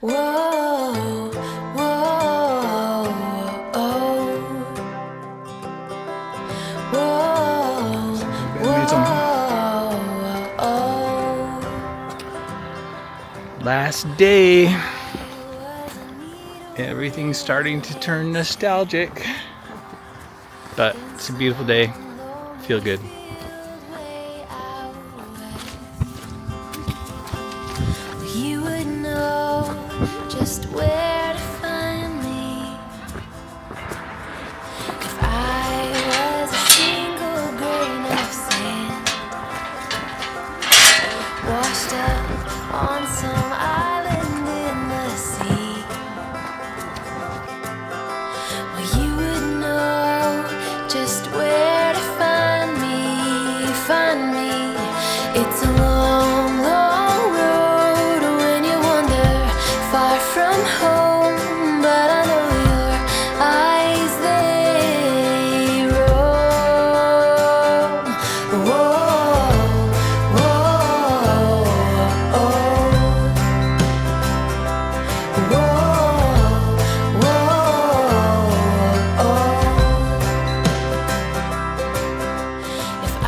Whoa, whoa, oh. Whoa, whoa, oh. Last day. Everything's starting to turn nostalgic. But it's a beautiful day. Feel good. You would know just where to find me if I was a single grain of sand washed up on some island in the sea. Well, you would know just where to find me, find me. It's a long, long road when you wander far from home, but I know your eyes, they roam. Whoa, whoa, oh. Whoa, whoa, oh. If I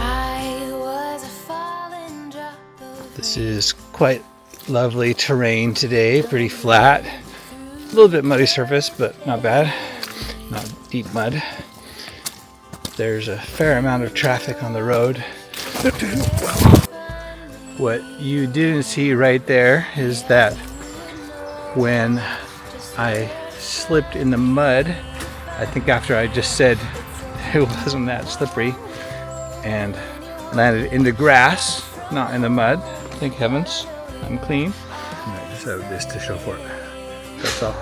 was a falling drop of This is quite lovely terrain today. Pretty flat. A little bit muddy surface, but not bad. Not deep mud. There's a fair amount of traffic on the road. What you didn't see right there is that when I slipped in the mud, I think after I just said it wasn't that slippery, and landed in the grass, not in the mud. Thank heavens, I'm clean. And I just have this to show for it. That's all.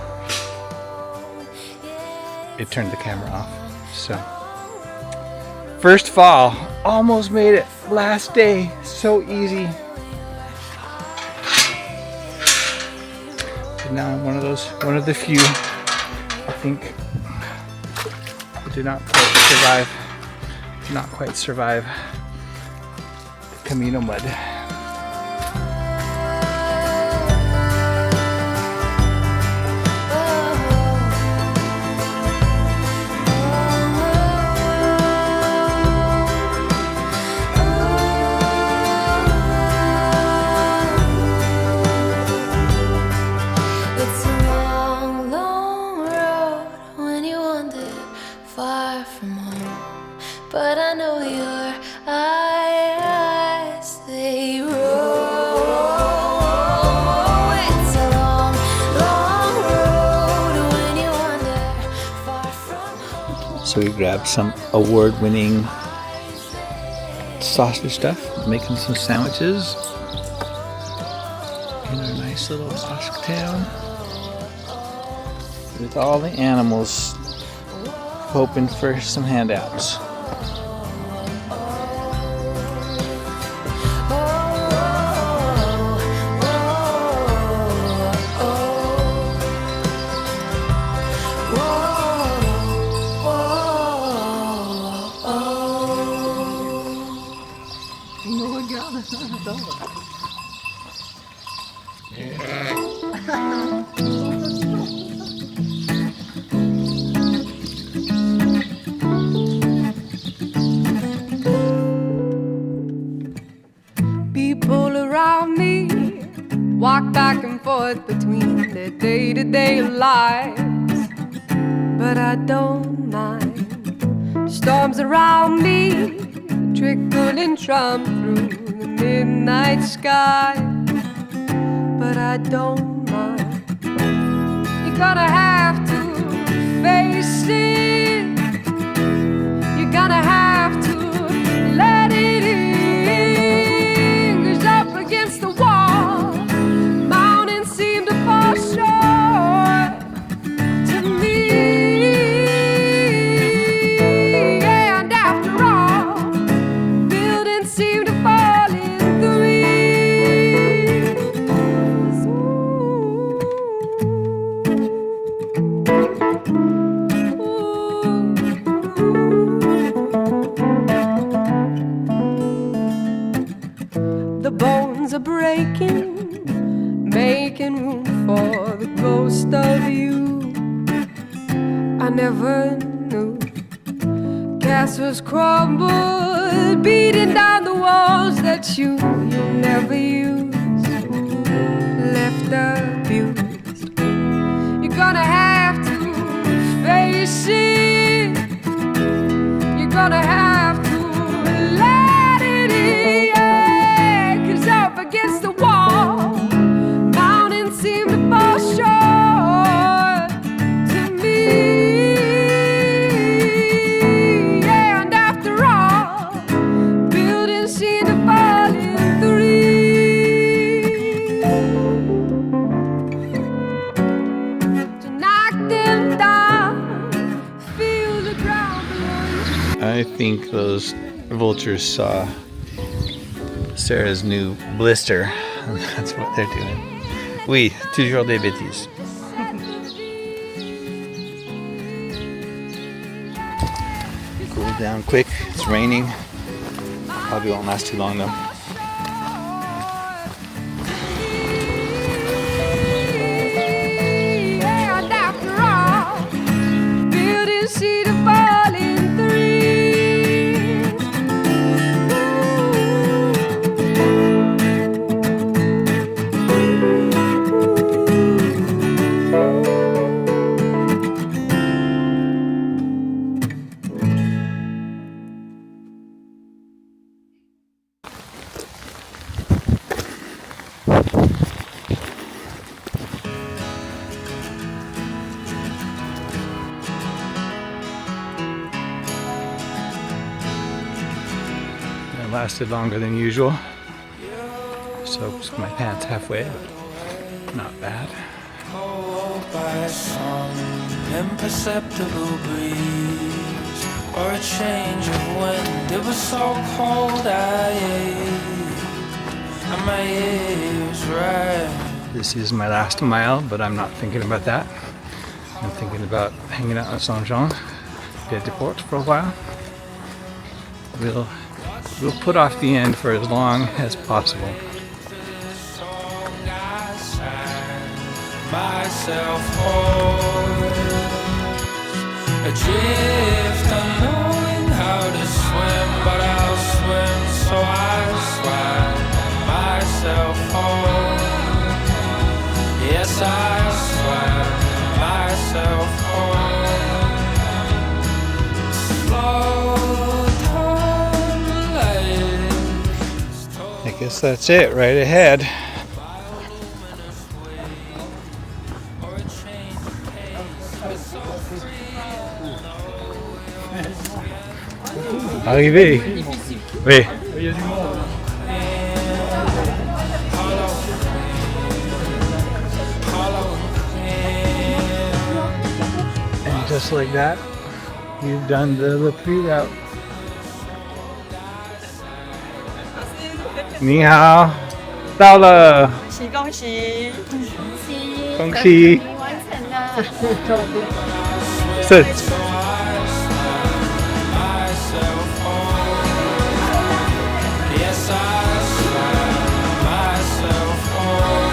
It turned the camera off. So, first fall, almost made it. Last day, so easy. But now I'm one of the few, I think, who do not quite survive the Camino mud. It's a long, long road when you wander far from home, but I know your eyes, they roll. It's a long, long road when you wander far from home. So we grabbed some award-winning sausage stuff, making some sandwiches in our nice little Osc town with all the animals, hoping for some handouts. People around me walk back and forth between their day-to-day lives, but I don't mind. Storms around me trickle and trump through the midnight sky, but I don't mind. You're gonna have to face it. You're gonna have to let it in. 'Cause up against the wall, mountains seem to fall short to me. And after all, buildings seem to fall in threes. Ooh. room for the ghost of you. I never knew. Castles crumbled, beating down the walls that you never used. Left abused. You're gonna have to face it. You're gonna have to let it in, yeah. 'Cause up against the wall, mountains seem to fall short to me. Yeah, and after all, buildings seem to fall in three. So knock them down, feel the ground below you. I think those vultures saw Sarah's new blister. That's what they're doing. Oui, toujours des bêtises. Cool down quick. It's raining. Probably won't last too long though. Yeah, and after all, buildings seem to fall in three. It lasted longer than usual. Soaked my pants halfway, but not bad. Cold by some imperceptible breeze or a change of wind. It was so cold I ached, and my ears rang. This is my last mile, but I'm not thinking about that. I'm thinking about hanging out in Saint-Jean, Pied-de-Port for a while. We'll put off the end for as long as possible. Song I sang myself hoarse, adrift, unknowing how to swim, but I'll swim, so I swam myself home. Yes, I swam myself home. Slow time light. I guess that's it, right ahead. Arrivé. Oui. And just like that, you've done the Le Puy route. 你好，到了，恭喜！恭喜！完成了。是。 Yes, I swam myself home.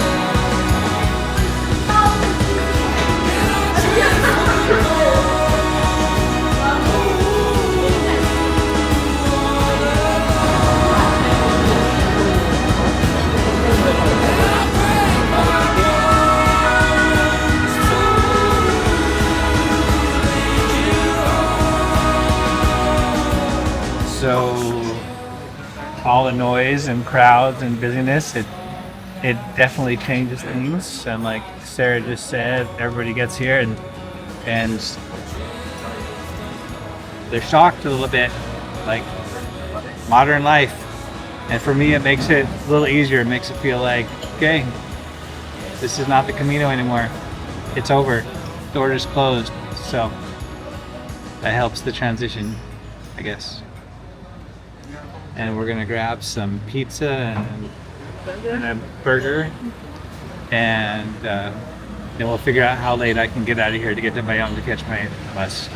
So all the noise and crowds and busyness, it definitely changes things. And like Sarah just said, everybody gets here and they're shocked a little bit, like modern life. And for me, it makes it a little easier. It makes it feel like, okay, this is not the Camino anymore. It's over. Doors closed. So that helps the transition, I guess. And we're gonna grab some pizza and a burger, and then we'll figure out how late I can get out of here to get to Bayonne to catch my bus.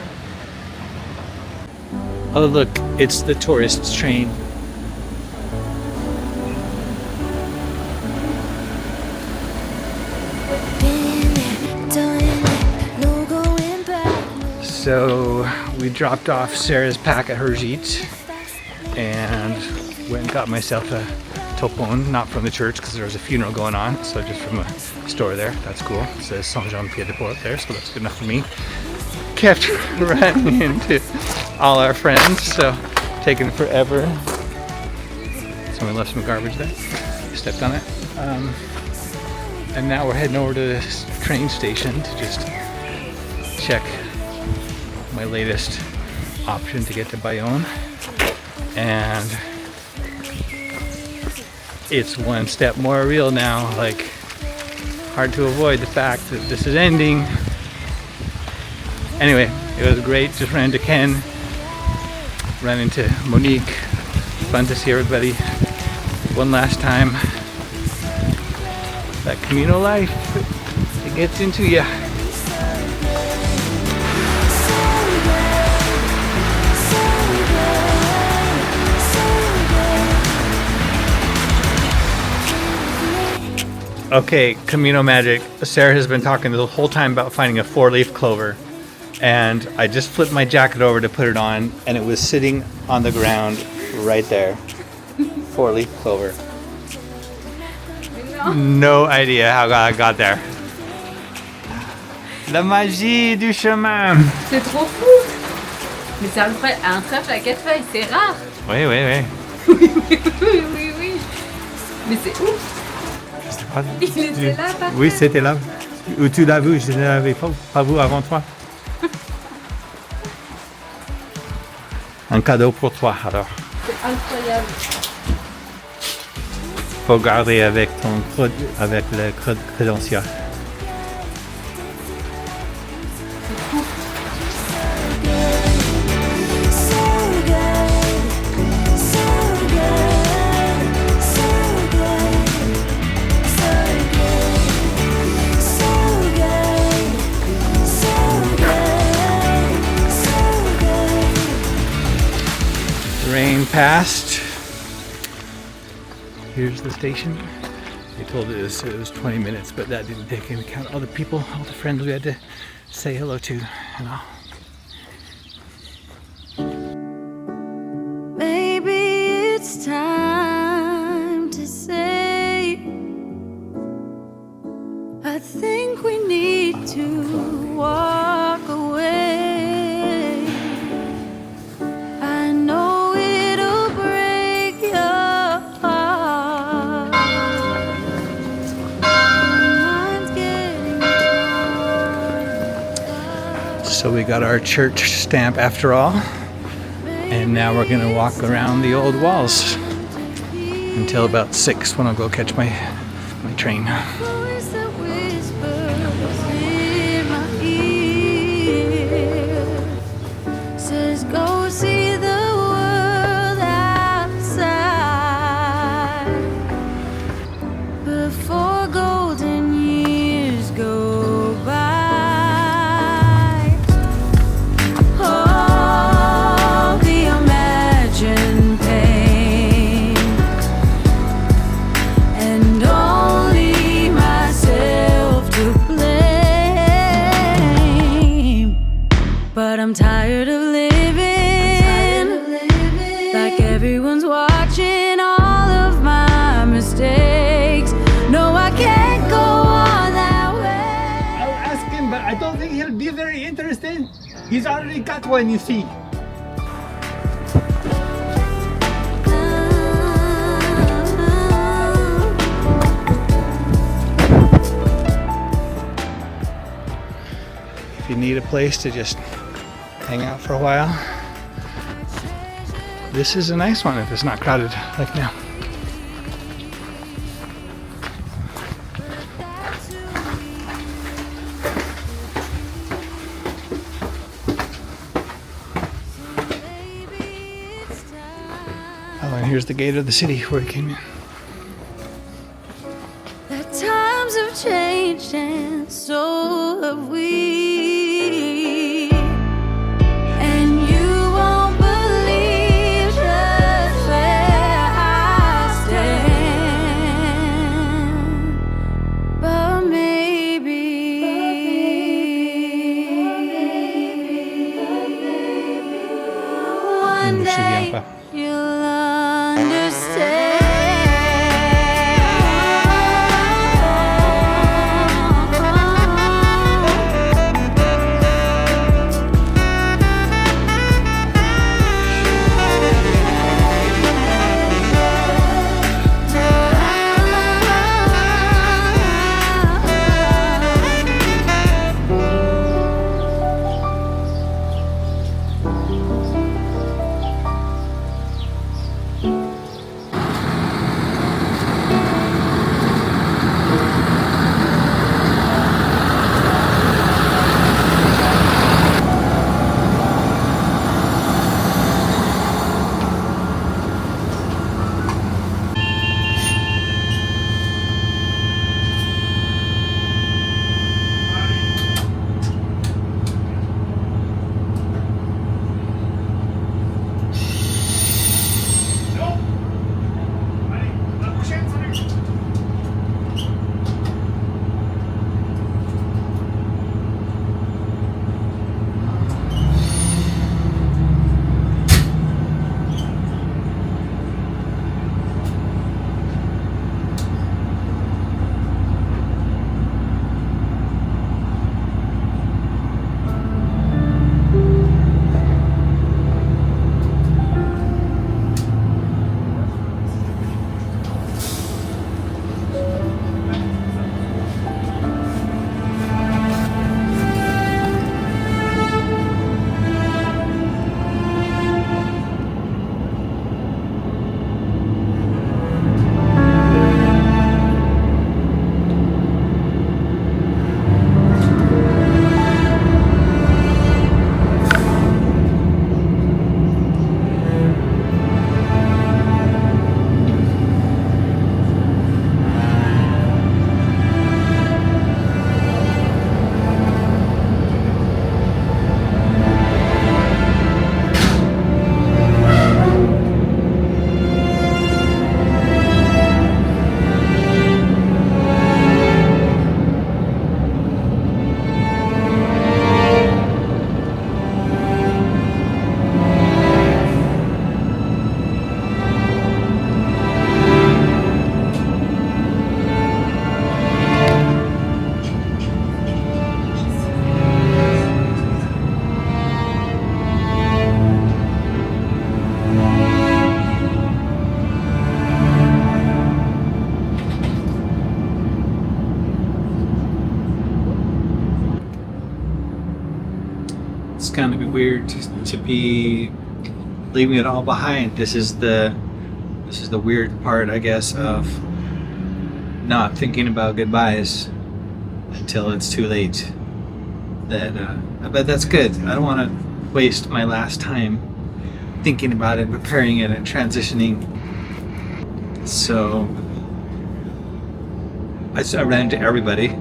Oh look, it's the tourist train. So we dropped off Sarah's pack at Hergit and went and got myself a topon, not from the church because there was a funeral going on, so just from a store there. That's cool. It says Saint-Jean-Pied-de-Port there, so that's good enough for me. Kept running into all our friends, so taking forever. Someone left some garbage there. Stepped on it. And now we're heading over to this train station to just check my latest option to get to Bayonne. And it's one step more real now. Like, hard to avoid the fact that this is ending. Anyway, it was great. Just ran into Ken, ran into Monique. Fun to see everybody one last time. That Camino life, it gets into you. Okay, Camino magic. Sarah has been talking the whole time about finding a 4-leaf clover. And I just flipped my jacket over to put it on, and it was sitting on the ground right there. 4-leaf clover. No idea how I got there. La magie du chemin. C'est trop fou. Mais c'est incroyable. Un trèfle à 4 feuilles, c'est rare. Oui, oui, oui. Oui. Mais c'est ouf. Il était là, par Oui, c'était là. Ou tu l'as vu, je ne l'avais pas vu avant toi. Un cadeau pour toi, alors. C'est incroyable. Faut garder avec avec le crédentiel. Rain passed. Here's the station. They told us it was 20 minutes, but that didn't take into account all the people, all the friends we had to say hello to and all. Maybe it's time to say I think we need to walk away. I know it'll break your heart. Mine's getting So we got our church stamp after all, and now we're gonna walk around the old walls until about 6 when I'll go catch my train. voice that whispers in my ear says go see the world outside before golden years go by. All the imagined pain and only myself to blame. But I'm tired of living like everyone's watching all of my mistakes. No, I can't go on that way. I'll ask him, but I don't think he'll be very interested. He's already got one, you see. If you need a place to just hang out for a while, this is a nice one if it's not crowded like now. Oh, and here's the gate of the city where we came in. That times have changed and so have we. And you won't believe just where I stand. But maybe it's gonna be weird to be leaving it all behind. This is the weird part, I guess, of not thinking about goodbyes until it's too late. But that's good. I don't want to waste my last time thinking about it, preparing it, and transitioning. So I ran into everybody,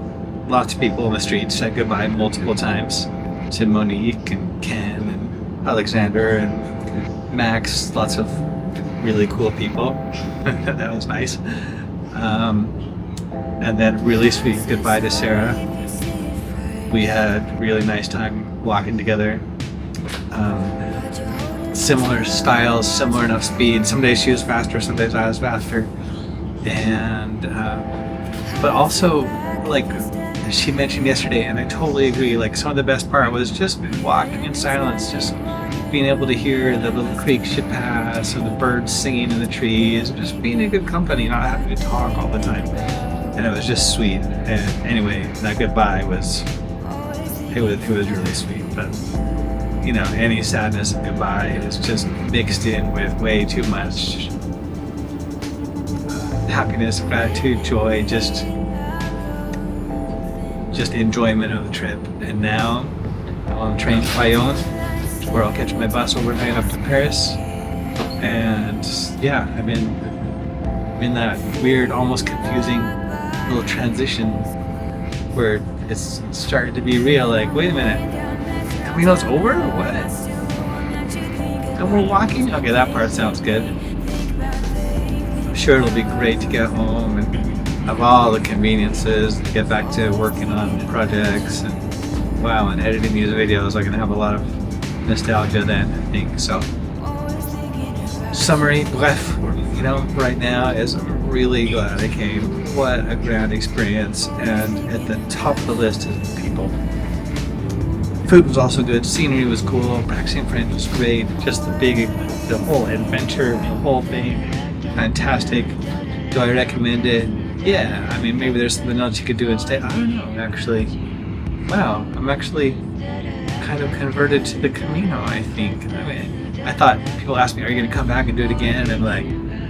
lots of people in the street, said goodbye multiple times to Monique and Ken and Alexander and Max, lots of really cool people. That was nice. And then really sweet goodbye to Sarah. We had a really nice time walking together. Similar styles, similar enough speed. Some days she was faster, some days I was faster. And but also, like she mentioned yesterday, and I totally agree, like some of the best part was just walking in silence, just being able to hear the little creek she passed, and the birds singing in the trees, and just being in good company, not having to talk all the time. And it was just sweet. And anyway, that goodbye was really sweet. But you know, any sadness of goodbye is just mixed in with way too much happiness, gratitude, joy, just enjoyment of the trip. And now I'm on the train to Bayonne, where I'll catch my bus overnight up to Paris. And yeah, I'm in that weird, almost confusing little transition where it's starting to be real. Like, wait a minute, Camino's over or what? And we're walking? Okay, that part sounds good. I'm sure it'll be great to get home and have all the conveniences, to get back to working on projects and wow, and editing these videos. I'm gonna have a lot of nostalgia then, I think. So summary, bref, you know, right now is I'm really glad I came. What a grand experience. And at the top of the list is the people. Food was also good, scenery was cool, practicing French was great, just the whole adventure, the whole thing, fantastic. Do I recommend it? Yeah, I mean, maybe there's something else you could do instead. I don't know, actually. Wow, I'm actually kind of converted to the Camino, I think. I mean, I thought people asked me, are you going to come back and do it again? And I'm like,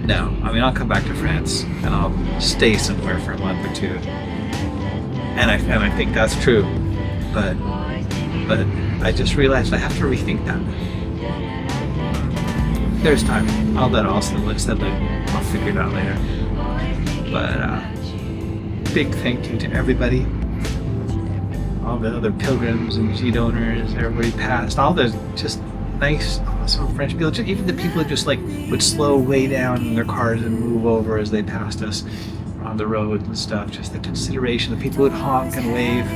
no. I mean, I'll come back to France and I'll stay somewhere for a month or two. And I think that's true. But I just realized I have to rethink that. There's time. I'll let Austin settle it. I'll figure it out later. But big thank you to everybody. All the other pilgrims and gîte owners, everybody passed. All the just nice, awesome French people. Even the people who just like would slow way down in their cars and move over as they passed us on the road and stuff. Just the consideration. The people would honk and wave.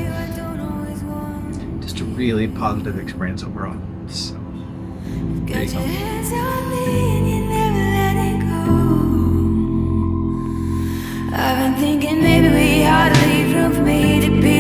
Just a really positive experience overall. So, there you go. I've been thinking maybe we ought to leave room for me to be